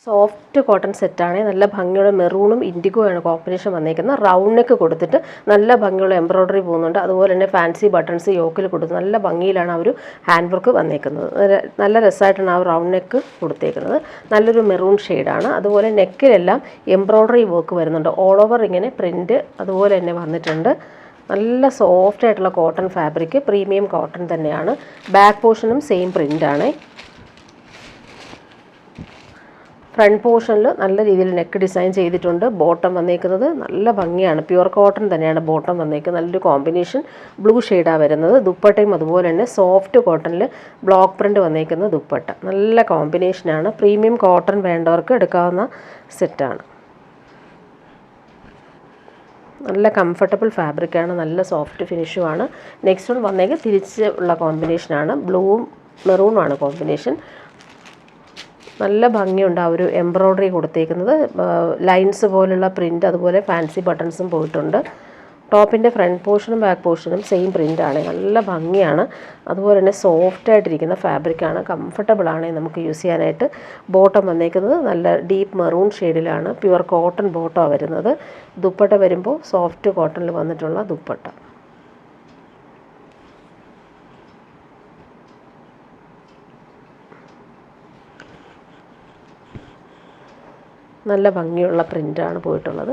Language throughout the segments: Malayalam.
സോഫ്റ്റ് കോട്ടൺ സെറ്റാണ്. നല്ല ഭംഗിയുള്ള മെറൂണും ഇൻഡിഗോ ആണ് കോമ്പിനേഷൻ വന്നേക്കുന്നത്. റൗണ്ട് നെക്ക് കൊടുത്തിട്ട് നല്ല ഭംഗിയുള്ള എംബ്രോയ്ഡറി പോകുന്നുണ്ട്. അതുപോലെ തന്നെ ഫാൻസി ബട്ടൺസ് യോക്കിൽ കൊടുത്ത് നല്ല ഭംഗിയിലാണ് ആ ഒരു ഹാൻഡ് വർക്ക് വന്നേക്കുന്നത്. നല്ല രസമായിട്ടാണ് ആ റൗണ്ട് നെക്ക് കൊടുത്തേക്കുന്നത്. നല്ലൊരു മെറൂൺ ഷെയ്ഡാണ്. അതുപോലെ നെക്കിലെല്ലാം എംബ്രോയ്ഡറി വർക്ക് വരുന്നുണ്ട്. ഓൾ ഓവർ ഇങ്ങനെ പ്രിൻറ്റ് അതുപോലെ തന്നെ വന്നിട്ടുണ്ട്. നല്ല സോഫ്റ്റ് ആയിട്ടുള്ള കോട്ടൺ ഫാബ്രിക്, പ്രീമിയം കോട്ടൺ തന്നെയാണ്. ബാക്ക് പോർഷനും സെയിം പ്രിൻ്റാണ്. ഫ്രണ്ട് പോർഷനിൽ നല്ല രീതിയിൽ നെക്ക് ഡിസൈൻ ചെയ്തിട്ടുണ്ട്. ബോട്ടം വന്നേക്കുന്നത് നല്ല ഭംഗിയാണ്. പ്യുവർ കോട്ടൺ തന്നെയാണ് ബോട്ടം വന്നേക്കുന്നത്. നല്ലൊരു കോമ്പിനേഷൻ ബ്ലൂ ഷെയ്ഡാണ് വരുന്നത്. ദുപ്പട്ടയും അതുപോലെ തന്നെ സോഫ്റ്റ് കോട്ടണിൽ ബ്ലോക്ക് പ്രിൻ്റ് വന്നേക്കുന്ന ദുപ്പട്ട. നല്ല കോമ്പിനേഷനാണ്. പ്രീമിയം കോട്ടൺ വേണ്ടവർക്ക് എടുക്കാവുന്ന സെറ്റാണ്. നല്ല കംഫർട്ടബിൾ ഫാബ്രിക്കാണ്. നല്ല സോഫ്റ്റ് ഫിനിഷുമാണ്. നെക്സ്റ്റ് വൺ വന്നേക്ക് തിരിച്ച് ഉള്ള കോമ്പിനേഷനാണ്. ബ്ലൂവും മെറൂണുമാണ് കോമ്പിനേഷൻ. നല്ല ഭംഗിയുണ്ട് ആ ഒരു എംബ്രോയ്ഡറി കൊടുത്തേക്കുന്നത്. ലൈൻസ് പോലുള്ള പ്രിൻ്റ് അതുപോലെ ഫാൻസി ബട്ടൺസും പോയിട്ടുണ്ട്. ടോപ്പിൻ്റെ ഫ്രണ്ട് പോർഷനും ബാക്ക് പോർഷനും സെയിം പ്രിൻ്റാണ്. നല്ല ഭംഗിയാണ്. അതുപോലെ തന്നെ സോഫ്റ്റ് ആയിട്ടിരിക്കുന്ന ഫാബ്രിക്കാണ്. കംഫർട്ടബിളാണ് നമുക്ക് യൂസ് ചെയ്യാനായിട്ട്. ബോട്ടം വന്നേക്കുന്നത് നല്ല ഡീപ്പ് മെറൂൺ ഷെയ്ഡിലാണ്. പ്യുവർ കോട്ടൺ ബോട്ടമാണ് വരുന്നത്. ദുപ്പട്ട വരുമ്പോൾ സോഫ്റ്റ് കോട്ടണിൽ വന്നിട്ടുള്ള ദുപ്പട്ട. നല്ല ഭംഗിയുള്ള പ്രിൻ്റാണ് പോയിട്ടുള്ളത്.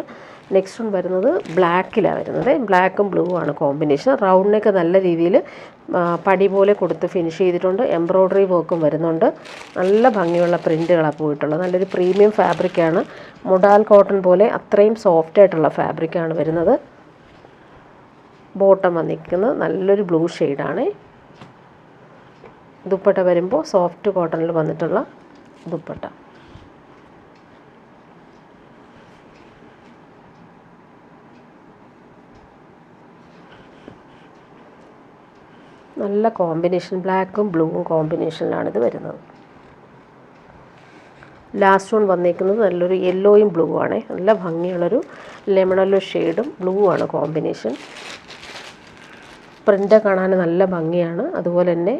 നെക്സ്റ്റ് വൺ വരുന്നത് ബ്ലാക്കിലാണ് വരുന്നത്. ബ്ലാക്കും ബ്ലൂ ആണ് കോമ്പിനേഷൻ. റൗണ്ട് നെക്ക് നല്ല രീതിയിൽ പടി പോലെ കൊടുത്ത് ഫിനിഷ് ചെയ്തിട്ടുണ്ട്. എംബ്രോയ്ഡറി വർക്കും വരുന്നുണ്ട്. നല്ല ഭംഗിയുള്ള പ്രിൻ്റുകളാണ് പോയിട്ടുള്ളത്. നല്ലൊരു പ്രീമിയം ഫാബ്രിക്കാണ്. മുഡാൽ കോട്ടൺ പോലെ അത്രയും സോഫ്റ്റ് ആയിട്ടുള്ള ഫാബ്രിക്കാണ് വരുന്നത്. ബോട്ടം വന്നിരിക്കുന്നത് നല്ലൊരു ബ്ലൂ ഷെയ്ഡാണ്. ദുപ്പട്ട വരുമ്പോൾ സോഫ്റ്റ് കോട്ടണിൽ വന്നിട്ടുള്ള ദുപ്പട്ട. നല്ല കോമ്പിനേഷൻ, ബ്ലാക്കും ബ്ലൂവും കോമ്പിനേഷനിലാണ് ഇത് വരുന്നത്. ലാസ്റ്റ് വൺ വന്നേക്കുന്നത് നല്ലൊരു യെല്ലോയും ബ്ലൂ ആണ്. നല്ല ഭംഗിയുള്ളൊരു ലെമൺ യെല്ലോ ഷെയ്ഡും ബ്ലൂ ആണ് കോമ്പിനേഷൻ. പ്രിൻ്റ് കാണാൻ നല്ല ഭംഗിയാണ്. അതുപോലെ തന്നെ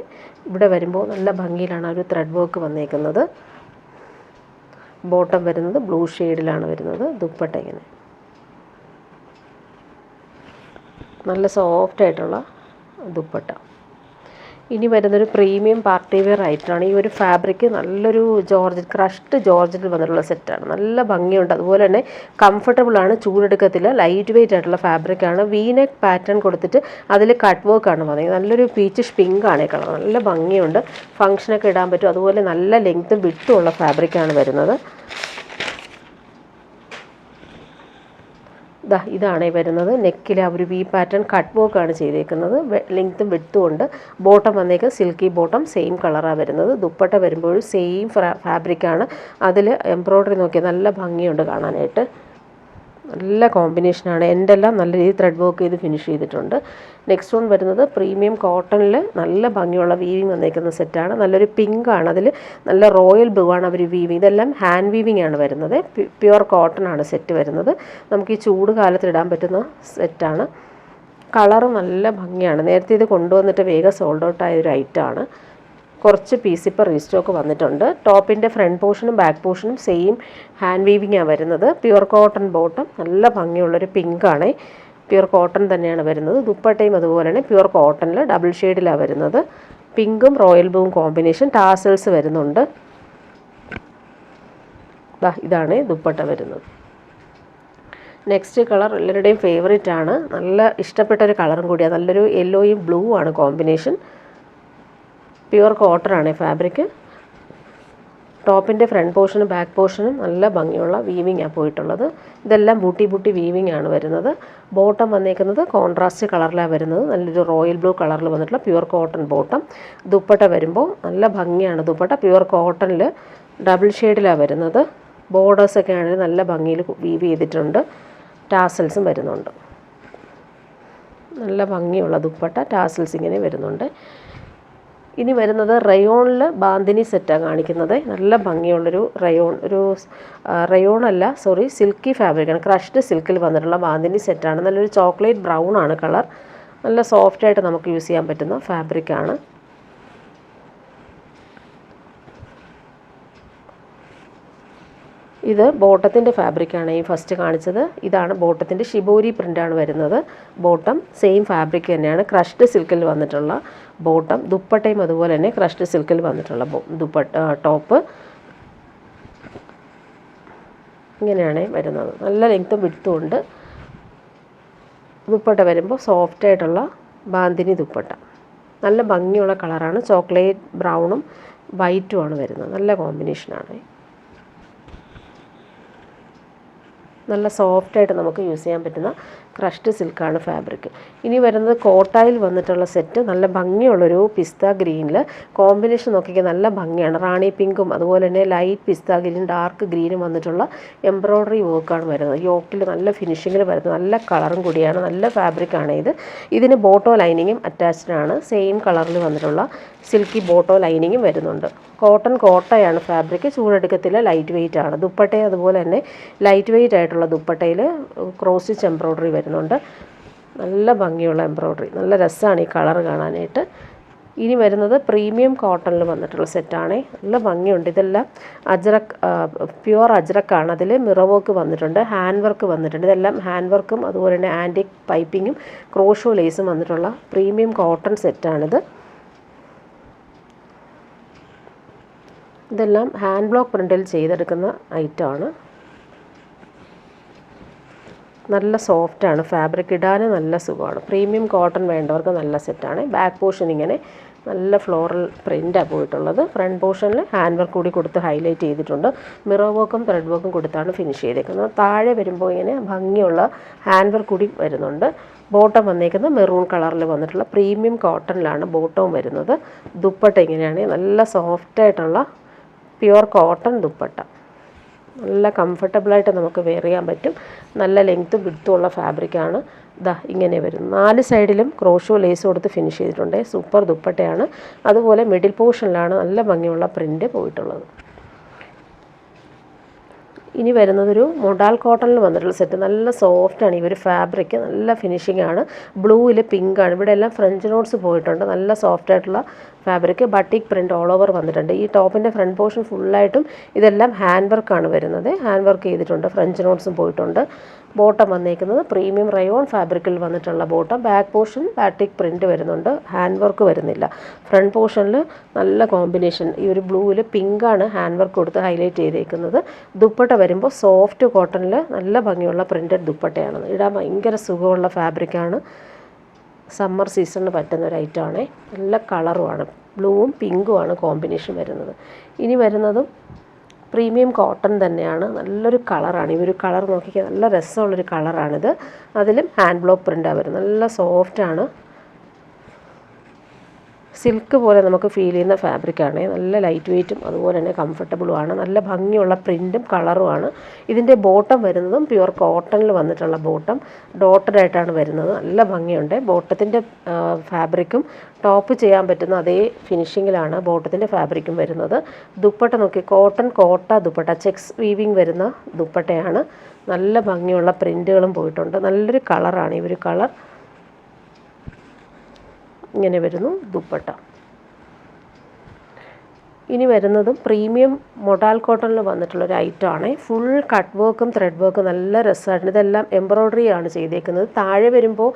ഇവിടെ വരുമ്പോൾ നല്ല ഭംഗിയിലാണ് ഒരു ത്രെഡ് വർക്ക് വന്നേക്കുന്നത്. ബോട്ടം വരുന്നത് ബ്ലൂ ഷെയ്ഡിലാണ് വരുന്നത്. ദുപ്പട്ട ഇങ്ങനെ നല്ല സോഫ്റ്റ് ആയിട്ടുള്ള ദുപ്പട്ട. ഇനി വരുന്നൊരു പ്രീമിയം പാർട്ടി വെയർ ഐറ്റമാണ്. ഈ ഒരു ഫാബ്രിക് നല്ലൊരു ജോർജറ്റ്, ക്രഷ്ഡ് ജോർജറ്റിൽ വന്നിട്ടുള്ള സെറ്റാണ്. നല്ല ഭംഗിയുണ്ട്. അതുപോലെ തന്നെ കംഫർട്ടബിളാണ്, ചൂടെടുക്കത്തില്ല. ലൈറ്റ് വെയിറ്റ് ആയിട്ടുള്ള ഫാബ്രിക്കാണ്. വീനെക്ക് പാറ്റേൺ കൊടുത്തിട്ട് അതിൽ കട്ട് വർക്കാണ് വന്നത്. നല്ലൊരു പീച്ചിഷ് പിങ്ക് ആണ് കളർ. നല്ല ഭംഗിയുണ്ട്. ഫംഗ്ഷനൊക്കെ ഇടാൻ പറ്റും. അതുപോലെ നല്ല ലെങ്ത്തും വിഡ്ത്തും ഉള്ള ഫാബ്രിക്കാണ് വരുന്നത്. ഇതാണ് വരുന്നത്. നെക്കിൽ ആ ഒരു വി പാറ്റേൺ കട്ട് വർക്കാണ് ചെയ്തേക്കുന്നത്. ലെങ്ത്തും വിഡ്ത്തും ഉണ്ട്. ബോട്ടം വന്നേക്ക് സിൽക്കി ബോട്ടം, സെയിം കളറാണ് വരുന്നത്. ദുപ്പട്ട വരുമ്പോഴും സെയിം ഫാബ്രിക്കാണ്. അതിൽ എംബ്രോയ്ഡറി നോക്കിയാൽ നല്ല ഭംഗിയുണ്ട് കാണാനായിട്ട്. നല്ല കോമ്പിനേഷനാണ്. എൻ്റെല്ലാം നല്ല രീതിയിൽ ത്രെഡ് വർക്ക് ചെയ്ത് ഫിനിഷ് ചെയ്തിട്ടുണ്ട്. നെക്സ്റ്റ് വൺ വരുന്നത് പ്രീമിയം കോട്ടണിൽ നല്ല ഭംഗിയുള്ള വീവിങ് വന്നേക്കുന്ന സെറ്റാണ്. നല്ലൊരു പിങ്ക് ആണ്. അതിൽ നല്ല റോയൽ ബ്ലൂ ആണ് അവർ വീവിങ്. ഇതെല്ലാം ഹാൻഡ് വീവിങ് ആണ് വരുന്നത്. പ്യുവർ കോട്ടൺ ആണ് സെറ്റ് വരുന്നത്. നമുക്ക് ഈ ചൂട് കാലത്ത് ഇടാൻ പറ്റുന്ന സെറ്റാണ്. കളറ് നല്ല ഭംഗിയാണ്. നേരത്തെ ഇത് കൊണ്ടുവന്നിട്ട് വേഗം സോൾഡ് ഔട്ട് ആയ ഒരു ഐറ്റമാണ്. കുറച്ച് പീസ് ഇപ്പോൾ റീസ്റ്റോക്ക് വന്നിട്ടുണ്ട്. ടോപ്പിൻ്റെ ഫ്രണ്ട് പോർഷനും ബാക്ക് പോർഷനും സെയിം ഹാൻഡ് വീവിങ്ങാണ് വരുന്നത്. പ്യുവർ കോട്ടൺ ബോട്ടം, നല്ല ഭംഗിയുള്ളൊരു പിങ്കാണ്. പ്യുവർ കോട്ടൺ തന്നെയാണ് വരുന്നത്. ദുപ്പട്ടയും അതുപോലെ തന്നെ പ്യുവർ കോട്ടണിൽ ഡബിൾ ഷെയ്ഡിലാണ് വരുന്നത്. പിങ്കും റോയൽ ബ്ലൂവും കോമ്പിനേഷൻ. ടാസൽസ് വരുന്നുണ്ട്. ഇതാണ് ദുപ്പട്ട വരുന്നത്. നെക്സ്റ്റ് കളർ എല്ലാവരുടെയും ഫേവറേറ്റ് ആണ്. നല്ല ഇഷ്ടപ്പെട്ടൊരു കളറും കൂടിയാണ്. നല്ലൊരു യെല്ലോയും ബ്ലൂ ആണ് കോമ്പിനേഷൻ. പ്യുവർ കോട്ടൺ ആണ് ഫാബ്രിക്. ടോപ്പിൻ്റെ ഫ്രണ്ട് പോർഷനും ബാക്ക് പോർഷനും നല്ല ഭംഗിയുള്ള വീവിങ്ങാണ് പോയിട്ടുള്ളത്. ഇതെല്ലാം ബൂട്ടി വീവിങ് ആണ് വരുന്നത്. ബോട്ടം വന്നേക്കുന്നത് കോൺട്രാസ്റ്റ് കളറിലാണ് വരുന്നത്. നല്ലൊരു റോയൽ ബ്ലൂ കളറിൽ വന്നിട്ടുള്ള പ്യുവർ കോട്ടൺ ബോട്ടം. ദുപ്പട്ട വരുമ്പോൾ നല്ല ഭംഗിയാണ്. ദുപ്പട്ട പ്യുവർ കോട്ടണിൽ ഡബിൾ ഷെയ്ഡിലാണ് വരുന്നത്. ബോർഡേഴ്സൊക്കെ ആണെങ്കിൽ നല്ല ഭംഗിയിൽ വീവ് ചെയ്തിട്ടുണ്ട്. ടാസൽസും വരുന്നുണ്ട്. നല്ല ഭംഗിയുള്ള ദുപ്പട്ട, ടാസൽസ് ഇങ്ങനെ വരുന്നുണ്ട്. ഇനി വരുന്നത് റയോണിൽ ബാന്തിനി സെറ്റാണ് കാണിക്കുന്നത്. നല്ല ഭംഗിയുള്ളൊരു സിൽക്കി ഫാബ്രിക്കാണ്. ക്രഷ്ഡ് സിൽക്കിൽ വന്നിട്ടുള്ള ബാന്തിനി സെറ്റാണ്. നല്ലൊരു ചോക്ലേറ്റ് ബ്രൗൺ ആണ് കളർ. നല്ല സോഫ്റ്റായിട്ട് നമുക്ക് യൂസ് ചെയ്യാൻ പറ്റുന്ന ഫാബ്രിക്കാണ്. ഇത് ബോട്ടത്തിൻ്റെ ഫാബ്രിക്കാണ് ഈ ഫസ്റ്റ് കാണിച്ചത്. ഇതാണ് ബോട്ടത്തിൻ്റെ ഷിബോരി പ്രിൻ്റാണ് വരുന്നത്. ബോട്ടം സെയിം ഫാബ്രിക് തന്നെയാണ്, ക്രഷ്ഡ് സിൽക്കിൽ വന്നിട്ടുള്ള ബോട്ടം. ദുപ്പട്ടയും അതുപോലെ തന്നെ ക്രഷ്ഡ് സിൽക്കിൽ വന്നിട്ടുള്ള ടോപ്പ്. ഇങ്ങനെയാണ് വരുന്നത്. നല്ല ലെങ്ത്തും വിഡ്ത്തും ഉണ്ട്. ദുപ്പട്ട വരുമ്പോൾ സോഫ്റ്റായിട്ടുള്ള ബാന്തിനി ദുപ്പട്ട. നല്ല ഭംഗിയുള്ള കളറാണ്. ചോക്ലേറ്റ് ബ്രൗണും വൈറ്റുമാണ് വരുന്നത്. നല്ല കോമ്പിനേഷനാണ്. നല്ല സോഫ്റ്റായിട്ട് നമുക്ക് യൂസ് ചെയ്യാൻ പറ്റുന്ന ക്രഷ്ഡ് സിൽക്കാണ് ഫാബ്രിക്. ഇനി വരുന്നത് കോട്ടായിൽ വന്നിട്ടുള്ള സെറ്റ്. നല്ല ഭംഗിയുള്ളൊരു പിസ്ത ഗ്രീനിൽ കോമ്പിനേഷൻ നോക്കിയാൽ നല്ല ഭംഗിയാണ്. റാണി പിങ്കും അതുപോലെ തന്നെ ലൈറ്റ് പിസ്ത ഗ്രീനും ഡാർക്ക് ഗ്രീനും വന്നിട്ടുള്ള എംബ്രോയ്ഡറി വർക്കാണ് വരുന്നത്. യോക്കിൽ നല്ല ഫിനിഷിങ്ങിൽ വരുന്നത്. നല്ല കളറും കൂടിയാണ്. നല്ല ഫാബ്രിക്കാണ് ഇത്. ഇതിന് ബോട്ടോ ലൈനിങ്ങും അറ്റാച്ച്ഡ് ആണ്. സെയിം കളറിൽ വന്നിട്ടുള്ള സിൽക്കി ബോട്ടോ ലൈനിങ്ങും വരുന്നുണ്ട്. കോട്ടയാണ് ഫാബ്രിക്. ചൂടെടുക്കത്തില്ല, ലൈറ്റ് വെയിറ്റ് ആണ്. ദുപ്പട്ടയും അതുപോലെ തന്നെ ലൈറ്റ് വെയിറ്റ് ആയിട്ടുള്ള ദുപ്പട്ടയിൽ ക്രോസ് സ്റ്റിച്ച് എംബ്രോയ്ഡറി വരുന്നുണ്ട്. നല്ല ഭംഗിയുള്ള എംബ്രോയ്ഡറി. നല്ല രസമാണ് ഈ കളർ കാണാനായിട്ട്. ഇനി വരുന്നത് പ്രീമിയം കോട്ടണിൽ വന്നിട്ടുള്ള സെറ്റാണ്. നല്ല ഭംഗിയുണ്ട്. ഇതെല്ലാം പ്യുവർ അജ്രക്കാണ്. അതിൽ മിറർ വർക്ക് വന്നിട്ടുണ്ട്, ഹാൻഡ് വർക്ക് വന്നിട്ടുണ്ട്. ഇതെല്ലാം ഹാൻഡ് വർക്കും അതുപോലെ തന്നെ ആൻറ്റിക് പൈപ്പിങ്ങും ക്രോഷോ ലേസും വന്നിട്ടുള്ള പ്രീമിയം കോട്ടൺ സെറ്റാണിത്. ഇതെല്ലാം ഹാൻഡ് ബ്ലോക്ക് പ്രിൻ്റിൽ ചെയ്തെടുക്കുന്ന ഐറ്റമാണ്. നല്ല സോഫ്റ്റാണ് ഫാബ്രിക്. ഇടാനും നല്ല സുഖമാണ്. പ്രീമിയം കോട്ടൺ വേണ്ടവർക്ക് നല്ല സെറ്റാണ്. ബാക്ക് പോർഷൻ ഇങ്ങനെ നല്ല ഫ്ലോറൽ പ്രിൻ്റാണ് പോയിട്ടുള്ളത്. ഫ്രണ്ട് പോർഷനിൽ ഹാൻഡ് വർക്ക് കൂടി കൊടുത്ത് ഹൈലൈറ്റ് ചെയ്തിട്ടുണ്ട്. മിറർ വർക്കും ത്രെഡ് വർക്കും കൊടുത്താണ് ഫിനിഷ് ചെയ്തേക്കുന്നത്. താഴെ വരുമ്പോൾ ഇങ്ങനെ ഭംഗിയുള്ള ഹാൻഡ് വർക്ക് കൂടി വരുന്നുണ്ട്. ബോട്ടം വന്നേക്കുന്നത് മെറൂൺ കളറിൽ വന്നിട്ടുള്ള പ്രീമിയം കോട്ടണിലാണ് ബോട്ടവും വരുന്നത്. ദുപ്പട്ട ഇങ്ങനെയാണ്. നല്ല സോഫ്റ്റായിട്ടുള്ള പ്യുവർ കോട്ടൺ ദുപ്പട്ട. നല്ല കംഫർട്ടബിളായിട്ട് നമുക്ക് വെയർ ചെയ്യാൻ പറ്റും. നല്ല ലെങ്ത്തും വിഡ്ത്തും ഉള്ള ഫാബ്രിക്കാണ്. ഇങ്ങനെ വരും. 4 സൈഡിലും ക്രോഷോ ലേസ് കൊടുത്ത് ഫിനിഷ് ചെയ്തിട്ടുണ്ട്. സൂപ്പർ ദുപ്പട്ടയാണ്. അതുപോലെ മിഡിൽ പോർഷനിലാണ് നല്ല ഭംഗിയുള്ള പ്രിൻ്റ് പോയിട്ടുള്ളത്. ഇനി വരുന്നതൊരു മൊഡാൽ കോട്ടണിൽ വന്നിട്ടുള്ള സെറ്റ്. നല്ല സോഫ്റ്റാണ് ഈ ഒരു ഫാബ്രിക്. നല്ല ഫിനിഷിംഗ് ആണ്. ബ്ലൂവിൽ പിങ്കാണ്. ഇവിടെ എല്ലാം ഫ്രഞ്ച് നോട്ട്സ് പോയിട്ടുണ്ട്. നല്ല സോഫ്റ്റായിട്ടുള്ള fabric. Batik print all over വന്നിട്ടുണ്ട്. ഈ ടോപ്പിൻ്റെ ഫ്രണ്ട് പോർഷൻ ഫുള്ളായിട്ടും ഇതെല്ലാം ഹാൻഡ് വർക്കാണ് വരുന്നത്. ഹാൻഡ് വർക്ക് ചെയ്തിട്ടുണ്ട്. ഫ്രഞ്ച് നോട്ട്സും പോയിട്ടുണ്ട്. ബോട്ടം വന്നേക്കുന്നത് പ്രീമിയം റയോൺ ഫാബ്രിക്കിൽ വന്നിട്ടുള്ള bottom. Back portion batik print വരുന്നുണ്ട്. ഹാൻഡ് വർക്ക് വരുന്നില്ല. ഫ്രണ്ട് പോർഷനിൽ നല്ല കോമ്പിനേഷൻ. ഈ ഒരു ബ്ലൂവിൽ പിങ്കാണ് ഹാൻഡ് വർക്ക് കൊടുത്ത് ഹൈലൈറ്റ് ചെയ്തേക്കുന്നത്. ദുപ്പട്ട വരുമ്പോൾ സോഫ്റ്റ് കോട്ടണിൽ നല്ല ഭംഗിയുള്ള പ്രിൻറ്റഡ് ദുപ്പട്ടയാണ്. ഇടാൻ ഭയങ്കര സുഖമുള്ള ഫാബ്രിക്കാണ്. സമ്മർ സീസണിന് പറ്റുന്ന ഒരു ഐറ്റമാണ്. നല്ല കളറുമാണ്. ബ്ലൂവും പിങ്കുമാണ് കോമ്പിനേഷൻ വരുന്നത്. ഇനി വരുന്നതും പ്രീമിയം കോട്ടൺ തന്നെയാണ്. നല്ലൊരു കളറാണ്. ഈ ഒരു കളർ നോക്കിയാൽ നല്ല രസമുള്ളൊരു കളറാണിത്. അതിലും ഹാൻഡ് ബ്ലോക്ക് പ്രിൻ്റാണ് വരുന്നത്. നല്ല സോഫ്റ്റാണ്. സിൽക്ക് പോലെ നമുക്ക് ഫീൽ ചെയ്യുന്ന ഫാബ്രിക്കാണ്. നല്ല ലൈറ്റ് വെയ്റ്റും അതുപോലെ തന്നെ കംഫർട്ടബിളുമാണ്. നല്ല ഭംഗിയുള്ള പ്രിൻറ്റും കളറുമാണ്. ഇതിൻ്റെ ബോട്ടം വരുന്നതും പ്യുവർ കോട്ടണിൽ വന്നിട്ടുള്ള ബോട്ടം ഡോട്ടഡ് ആയിട്ടാണ് വരുന്നത്. നല്ല ഭംഗിയുണ്ട്. ബോട്ടത്തിൻ്റെ ഫാബ്രിക്കും ടോപ്പ് ചെയ്യാൻ പറ്റുന്ന അതേ ഫിനിഷിങ്ങിലാണ് ബോട്ടത്തിൻ്റെ ഫാബ്രിക്കും വരുന്നത്. ദുപ്പട്ട നോക്കി കോട്ട ദുപ്പട്ട ചെക്സ് വീവിങ് വരുന്ന ദുപ്പട്ടയാണ്. നല്ല ഭംഗിയുള്ള പ്രിൻറ്റുകളും പോയിട്ടുണ്ട്. നല്ലൊരു കളറാണ് ഈ ഒരു കളർ. ഇങ്ങനെ വരുന്നു ദുപ്പട്ട. ഇനി വരുന്നതും പ്രീമിയം മൊഡാൽ കോട്ടണിൽ വന്നിട്ടുള്ളൊരു ഐറ്റമാണ്. ഫുൾ കട്ട് വർക്കും ത്രെഡ് വർക്കും നല്ല രസമായിട്ടുണ്ട്. ഇതെല്ലാം എംബ്രോയ്ഡറി ആണ് ചെയ്തേക്കുന്നത്. താഴെ വരുമ്പോൾ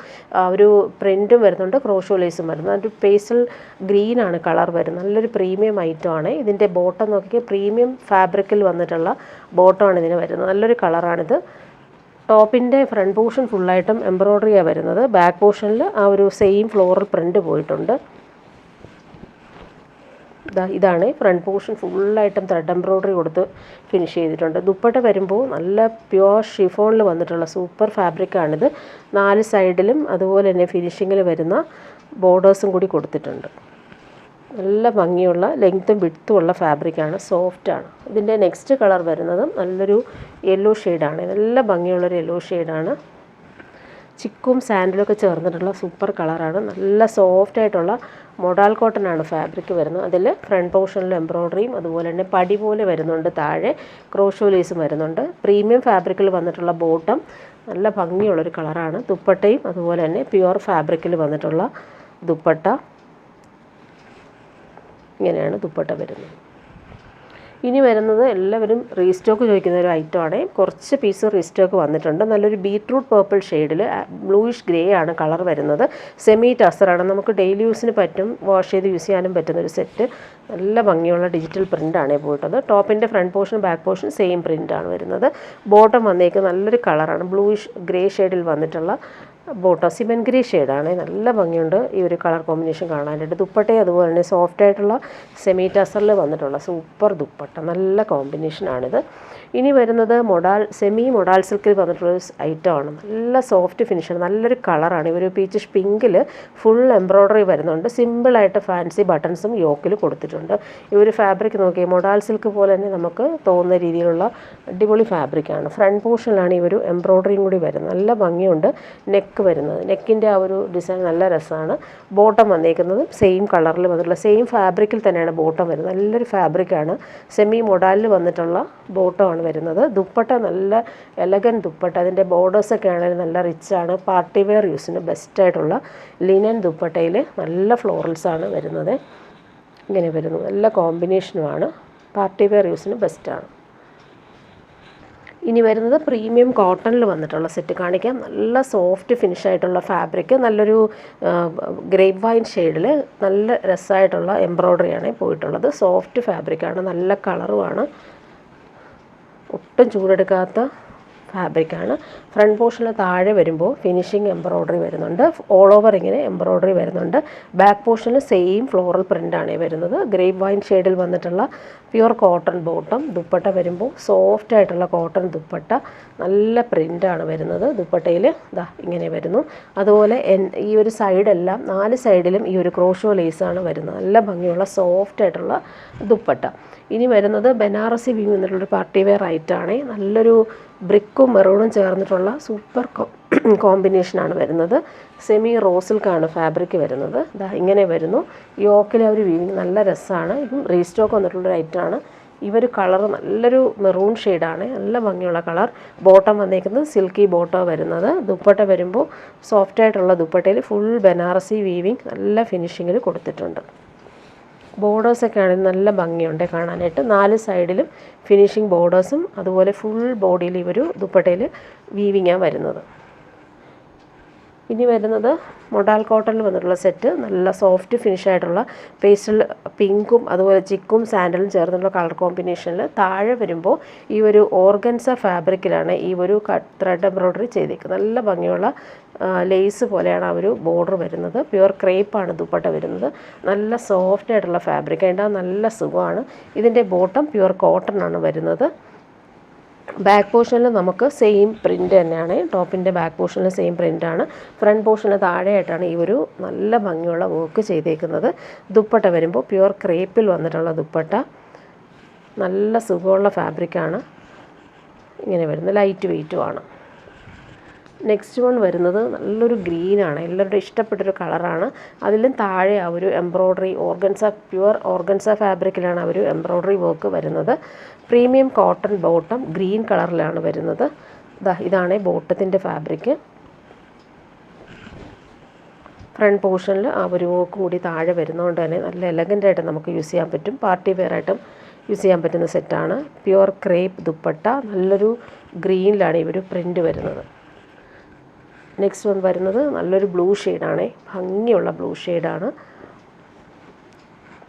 ഒരു പ്രിൻറ്റും വരുന്നുണ്ട്, ക്രോഷോ ലേസും വരുന്നത്. ഒരു പേസ്റ്റൽ ഗ്രീനാണ് കളർ വരുന്നത്. നല്ലൊരു പ്രീമിയം ഐറ്റമാണ്. ഇതിൻ്റെ ബോട്ടം നോക്കിയാൽ പ്രീമിയം ഫാബ്രിക്കിൽ വന്നിട്ടുള്ള ബോട്ടമാണ് ഇതിന് വരുന്നത്. നല്ലൊരു കളറാണിത്. ടോപ്പിൻ്റെ ഫ്രണ്ട് പോർഷൻ ഫുള്ളായിട്ടും എംബ്രോയ്ഡറിയാണ് വരുന്നത്. ബാക്ക് പോർഷനിൽ ആ ഒരു സെയിം ഫ്ലോറൽ പ്രിൻ്റ് പോയിട്ടുണ്ട്. ഇതാണ് ഫ്രണ്ട് പോർഷൻ ഫുള്ളായിട്ടും ത്രെഡ് എംബ്രോയ്ഡറി കൊടുത്ത് ഫിനിഷ് ചെയ്തിട്ടുണ്ട്. ദുപ്പട്ട വരുമ്പോൾ നല്ല പ്യുവർ ഷിഫോണിൽ വന്നിട്ടുള്ള സൂപ്പർ ഫാബ്രിക്കാണിത്. 4 സൈഡിലും അതുപോലെ തന്നെ ഫിനിഷിങ്ങിൽ വരുന്ന ബോർഡേഴ്സും കൂടി കൊടുത്തിട്ടുണ്ട്. നല്ല ഭംഗിയുള്ള ലെങ്ത്തും വിഡ്ത്തും ഉള്ള ഫാബ്രിക്കാണ്. സോഫ്റ്റാണ്. ഇതിൻ്റെ നെക്സ്റ്റ് കളർ വരുന്നതും നല്ലൊരു യെല്ലോ ഷെയ്ഡാണ്. നല്ല ഭംഗിയുള്ളൊരു യെല്ലോ ഷെയ്ഡാണ്. ചിക്കും സാൻഡിലൊക്കെ ചേർന്നിട്ടുള്ള സൂപ്പർ കളറാണ്. നല്ല സോഫ്റ്റായിട്ടുള്ള മൊഡാൽ കോട്ടനാണ് ഫാബ്രിക് വരുന്നത്. അതിൽ ഫ്രണ്ട് പോർഷനിൽ എംബ്രോയ്ഡറിയും അതുപോലെ തന്നെ പടി പോലെ വരുന്നുണ്ട്. താഴെ ക്രോഷോ ലേസും വരുന്നുണ്ട്. പ്രീമിയം ഫാബ്രിക്കിൽ വന്നിട്ടുള്ള ബോട്ടം നല്ല ഭംഗിയുള്ളൊരു കളറാണ്. ദുപ്പട്ടയും അതുപോലെ തന്നെ പ്യുവർ ഫാബ്രിക്കിൽ വന്നിട്ടുള്ള ദുപ്പട്ട. ഇങ്ങനെയാണ് ദുപ്പട്ട വരുന്നത്. ഇനി വരുന്നത് എല്ലാവരും റീസ്റ്റോക്ക് ചോദിക്കുന്ന ഒരു ഐറ്റമാണ്. കുറച്ച് പീസ് റീസ്റ്റോക്ക് വന്നിട്ടുണ്ട്. നല്ലൊരു ബീട്രൂട്ട് പേർപ്പിൾ ഷെയ്ഡിൽ ബ്ലൂയിഷ് ഗ്രേ ആണ് കളർ വരുന്നത്. സെമി ടസറാണ്, നമുക്ക് ഡെയിലി യൂസിന് പറ്റും, വാഷ് ചെയ്ത് യൂസ് ചെയ്യാനും പറ്റുന്നൊരു സെറ്റ്. നല്ല ഭംഗിയുള്ള ഡിജിറ്റൽ പ്രിൻ്റാണ് പോയിട്ടത്. ടോപ്പിൻ്റെ front portion back portion same പ്രിൻ്റാണ് വരുന്നത്. ബോട്ടം വന്നേക്ക് നല്ലൊരു കളറാണ്, ബ്ലൂയിഷ് ഗ്രേ ഷെയ്ഡിൽ വന്നിട്ടുള്ള ബോട്ടം, സിമൻ ഗ്രേ ഷെയ്ഡാണ്. നല്ല ഭംഗിയുണ്ട് ഈ ഒരു കളർ കോമ്പിനേഷൻ കാണാനായിട്ട്. ദുപ്പട്ടയും അതുപോലെ തന്നെ സോഫ്റ്റ് ആയിട്ടുള്ള സെമി ടസറിൽ വന്നിട്ടുള്ള സൂപ്പർ ദുപ്പട്ട, നല്ല കോമ്പിനേഷനാണിത്. ഇനി വരുന്നത് സെമി മൊഡാൾ സിൽക്കിൽ വന്നിട്ടുള്ളൊരു ഐറ്റമാണ്. നല്ല സോഫ്റ്റ് ഫിനിഷാണ്, നല്ലൊരു കളറാണ്. ഇവർ പീച്ചിഷ് പിങ്കിൽ ഫുൾ എംബ്രോയ്ഡറി വരുന്നുണ്ട്. സിമ്പിളായിട്ട് ഫാൻസി ബട്ടൺസും യോക്കിൽ കൊടുത്തിട്ടുണ്ട്. ഈ ഒരു ഫാബ്രിക് നോക്കി മൊഡാൾ സിൽക്ക് പോലെ തന്നെ നമുക്ക് തോന്നുന്ന രീതിയിലുള്ള അടിപൊളി ഫാബ്രിക്കാണ്. ഫ്രണ്ട് പോർഷനിലാണ് ഈ ഒരു എംബ്രോയ്ഡറിയും കൂടി വരുന്നത്. നല്ല ഭംഗിയുണ്ട് നെക്ക് വരുന്നത്. നെക്കിൻ്റെ ആ ഒരു ഡിസൈൻ നല്ല രസമാണ്. ബോട്ടം വന്നേക്കുന്നത് സെയിം കളറിൽ വന്നിട്ടുള്ള സെയിം ഫാബ്രിക്കിൽ തന്നെയാണ് ബോട്ടം വരുന്നത്. നല്ലൊരു ഫാബ്രിക്കാണ്, സെമി മൊഡാലിൽ വന്നിട്ടുള്ള ബോട്ടമാണ് വരുന്നത്. ദുപ്പട്ട നല്ല എലഗൻ ദുപ്പട്ട, അതിൻ്റെ ബോർഡേഴ്സൊക്കെ ആണെങ്കിലും നല്ല റിച്ചാണ്. പാർട്ടി വെയർ യൂസിന് ബെസ്റ്റായിട്ടുള്ള ലിനൻ ദുപ്പട്ടയിൽ നല്ല ഫ്ലോറൽസാണ് വരുന്നത്. ഇങ്ങനെ വരുന്നു, നല്ല കോമ്പിനേഷനുമാണ്, പാർട്ടി വെയർ യൂസിന് ബെസ്റ്റാണ്. ഇനി വരുന്നത് പ്രീമിയം കോട്ടണിൽ വന്നിട്ടുള്ള സെറ്റ് കാണിക്കാം. നല്ല സോഫ്റ്റ് ഫിനിഷായിട്ടുള്ള ഫാബ്രിക്, നല്ലൊരു ഗ്രേപ്പ് വൈൻ ഷെയ്ഡിൽ നല്ല രസമായിട്ടുള്ള എംബ്രോയ്ഡറിയാണ് പോയിട്ടുള്ളത്. സോഫ്റ്റ് ഫാബ്രിക്കാണ്, നല്ല കളറുമാണ്, ഒട്ടും ചൂടെടുക്കാത്ത ഫാബ്രിക്കാണ്. ഫ്രണ്ട് പോർഷനിൽ താഴെ വരുമ്പോൾ ഫിനിഷിങ് എംബ്രോയ്ഡറി വരുന്നുണ്ട്, ഓൾ ഓവർ ഇങ്ങനെ എംബ്രോയ്ഡറി വരുന്നുണ്ട്. ബാക്ക് പോർഷനിൽ സെയിം ഫ്ലോറൽ പ്രിൻ്റാണ് വരുന്നത്. ഗ്രേപ്പ് വൈൻ ഷെയ്ഡിൽ വന്നിട്ടുള്ള പ്യുവർ കോട്ടൺ ബോട്ടം. ദുപ്പട്ട വരുമ്പോൾ സോഫ്റ്റ് ആയിട്ടുള്ള കോട്ടൺ ദുപ്പട്ട, നല്ല പ്രിൻ്റാണ് വരുന്നത്. ദുപ്പട്ടയിൽ ഇതാ ഇങ്ങനെ വരുന്നു. അതുപോലെ ഈ ഒരു സൈഡെല്ലാം 4 സൈഡിലും ഈ ഒരു ക്രോഷോ ലേസാണ് വരുന്നത്. നല്ല ഭംഗിയുള്ള സോഫ്റ്റ് ആയിട്ടുള്ള ദുപ്പട്ട. ഇനി വരുന്നത് ബനാറസി വ്യൂ എന്നുള്ളൊരു പാർട്ടി വെയർ ഐറ്റാണ്. നല്ലൊരു ബ്രിക്കും മെറൂണും ചേർന്നിട്ടുള്ള സൂപ്പർ കോമ്പിനേഷനാണ് വരുന്നത്. സെമി റോസിൽക്കാണ് ഫാബ്രിക് വരുന്നത്. ഇതാ ഇങ്ങനെ വരുന്നു. യോക്കിൽ ഒരു വീവിങ് നല്ല രസമാണ്. ഇതും റീസ്റ്റോക്ക് വന്നിട്ടുള്ളൊരു ഐറ്റമാണ്. ഈ ഒരു കളർ നല്ലൊരു മെറൂൺ ഷെയ്ഡാണ്, നല്ല ഭംഗിയുള്ള കളർ. ബോട്ടം വന്നേക്കുന്നത് സിൽക്കി ബോട്ടം വരുന്നത്. ദുപ്പട്ട വരുമ്പോൾ സോഫ്റ്റായിട്ടുള്ള ദുപ്പട്ടയിൽ ഫുൾ ബനാറസി വീവിങ് നല്ല ഫിനിഷിങ്ങിൽ കൊടുത്തിട്ടുണ്ട്. ബോർഡേഴ്സൊക്കെ ആണെങ്കിൽ നല്ല ഭംഗിയുണ്ട് കാണാനായിട്ട്. 4 സൈഡിലും ഫിനിഷിങ് ബോർഡേഴ്സും അതുപോലെ ഫുൾ ബോഡിയിൽ ഈ ഒരു ദുപ്പട്ടയിൽ വീവിങ്ങാണ് വരുന്നത്. ഇനി വരുന്നത് മൊഡാൽ കോട്ടണിൽ വന്നിട്ടുള്ള സെറ്റ്, നല്ല സോഫ്റ്റ് ഫിനിഷായിട്ടുള്ള പേസ്റ്റൽ പിങ്കും അതുപോലെ ചിക്കും സാൻഡലും ചേർന്നുള്ള കളർ കോമ്പിനേഷനിൽ താഴെ വരുമ്പോൾ ഈ ഒരു ഓർഗൻസ ഫാബ്രിക്കിലാണ് ഈ ഒരു ത്രെഡ് എംബ്രോയ്ഡറി ചെയ്തേക്കുന്നത്. നല്ല ഭംഗിയുള്ള ലേസ് പോലെയാണ് ആ ഒരു ബോർഡർ വരുന്നത്. പ്യുവർ ക്രേപ്പാണ് ദുപ്പട്ട വരുന്നത്. നല്ല സോഫ്റ്റ് ആയിട്ടുള്ള ഫാബ്രിക്, അതിൻ്റെ നല്ല സുഖമാണ്. ഇതിൻ്റെ ബോട്ടം പ്യുവർ കോട്ടൺ ആണ് വരുന്നത്. ബാക്ക് പോർഷനിൽ നമുക്ക് സെയിം പ്രിൻ്റ് തന്നെയാണ്. ടോപ്പിൻ്റെ ബാക്ക് പോർഷനിൽ സെയിം പ്രിൻ്റാണ്. ഫ്രണ്ട് പോർഷന് താഴെയായിട്ടാണ് ഈ ഒരു നല്ല ഭംഗിയുള്ള വർക്ക് ചെയ്തേക്കുന്നത്. ദുപ്പട്ട വരുമ്പോൾ പ്യുവർ ക്രേപ്പിൽ വന്നിട്ടുള്ള ദുപ്പട്ട, നല്ല സുഖമുള്ള ഫാബ്രിക്കാണ്. ഇങ്ങനെ വരുന്നത് ലൈറ്റ് വെയ്റ്റുമാണ്. നെക്സ്റ്റ് വൺ വരുന്നത് നല്ലൊരു ഗ്രീനാണ്, എല്ലാവരുടെ ഇഷ്ടപ്പെട്ടൊരു കളറാണ്. അതിലും താഴെ ആ ഒരു എംബ്രോയ്ഡറി പ്യുവർ ഓർഗൻസ ഫാബ്രിക്കിലാണ് ആ ഒരു എംബ്രോയ്ഡറി വർക്ക് വരുന്നത്. പ്രീമിയം കോട്ടൺ ബോട്ടം ഗ്രീൻ കളറിലാണ് വരുന്നത്. ഇതാണ് ബോട്ടത്തിൻ്റെ ഫാബ്രിക്. ഫ്രണ്ട് പോർഷനിൽ ആ ഒരു വർക്ക് കൂടി താഴെ വരുന്നതുകൊണ്ട് തന്നെ നല്ല എലഗൻ്റായിട്ട് നമുക്ക് യൂസ് ചെയ്യാൻ പറ്റും. പാർട്ടി വെയറായിട്ടും യൂസ് ചെയ്യാൻ പറ്റുന്ന സെറ്റാണ്. പ്യുവർ ക്രേപ്പ് ദുപ്പട്ട, നല്ലൊരു ഗ്രീനിലാണ് ഈ ഒരു പ്രിൻ്റ് വരുന്നത്. നെക്സ്റ്റ് വൺ വരുന്നത് നല്ലൊരു ബ്ലൂ ഷെയ്ഡാണ്, ഭംഗിയുള്ള ബ്ലൂ ഷെയ്ഡാണ്.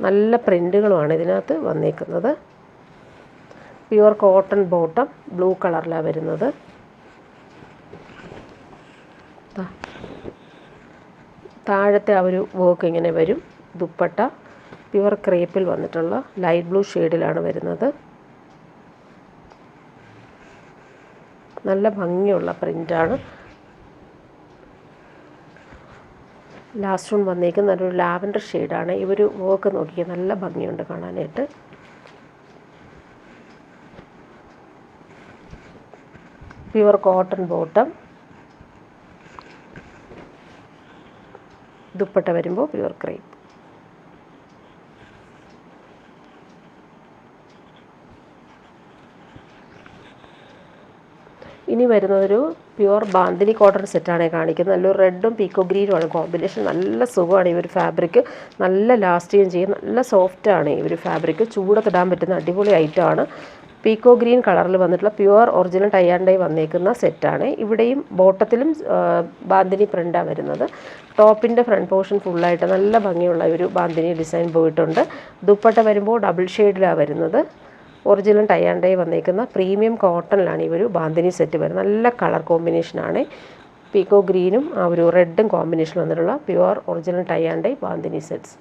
നല്ല പ്രിൻ്റുകളുമാണ് ഇതിനകത്ത് വന്നേക്കുന്നത്. പ്യുവർ കോട്ടൺ ബോട്ടം ബ്ലൂ കളറിലാണ് വരുന്നത്. താഴത്തെ ആ ഒരു വർക്ക് ഇങ്ങനെ വരും. ദുപ്പട്ട പ്യുവർ ക്രേപ്പിൽ വന്നിട്ടുള്ള ലൈറ്റ് ബ്ലൂ ഷെയ്ഡിലാണ് വരുന്നത്. നല്ല ഭംഗിയുള്ള പ്രിൻ്റാണ്. ലാസ്റ്റ് വൺ വന്നേക്കുന്നത് നല്ലൊരു ലാവൻഡർ ഷെയ്ഡാണ്. ഈ ഒരു വർക്ക് നോക്കിയാൽ നല്ല ഭംഗിയുണ്ട് കാണാനായിട്ട്. പ്യുവർ കോട്ടൺ ബോട്ടം, ദുപ്പട്ട വരുമ്പോൾ പ്യുവർ ക്രേപ്പ്. ഇനി വരുന്നതൊരു പ്യുവർ ബാന്തിനി കോട്ടൺ സെറ്റാണ് കാണിക്കുന്നത്. നല്ലൊരു റെഡും പീക്കോ ഗ്രീനുമാണ് കോമ്പിനേഷൻ. നല്ല സുഖമാണ് ഈ ഒരു ഫാബ്രിക്. നല്ല ലാസ്റ്റ് ചെയ്യുകയും ചെയ്യും. നല്ല സോഫ്റ്റാണ് ഈ ഒരു ഫാബ്രിക്. ചൂടത്തിടാൻ പറ്റുന്ന അടിപൊളി ഐറ്റമാണ്. പീക്കോ ഗ്രീൻ കളറിൽ വന്നിട്ടുള്ള pure original tie and dye വന്നേക്കുന്ന സെറ്റാണ്. ഇവിടെയും ബോട്ടത്തിലും ബാന്തിനി പ്രിൻ്റാണ് വരുന്നത്. ടോപ്പിൻ്റെ ഫ്രണ്ട് പോർഷൻ ഫുള്ളായിട്ട് നല്ല ഭംഗിയുള്ള ഒരു ബാന്തിനി ഡിസൈൻ പോയിട്ടുണ്ട്. ദുപ്പട്ട വരുമ്പോൾ ഡബിൾ ഷെയ്ഡിലാണ് വരുന്നത്. ഒറിജിനൽ ടൈ ആൻഡ് ഡൈ വന്നേക്കുന്ന പ്രീമിയം കോട്ടണിലാണ് ഈ ഒരു ബാന്തിനി സെറ്റ് വരുന്നത്. നല്ല കളർ കോമ്പിനേഷനാണ്. പീക്കോ ഗ്രീനും ആ ഒരു റെഡും കോമ്പിനേഷൻ വന്നിട്ടുള്ള pure original tie and dye bandhani sets.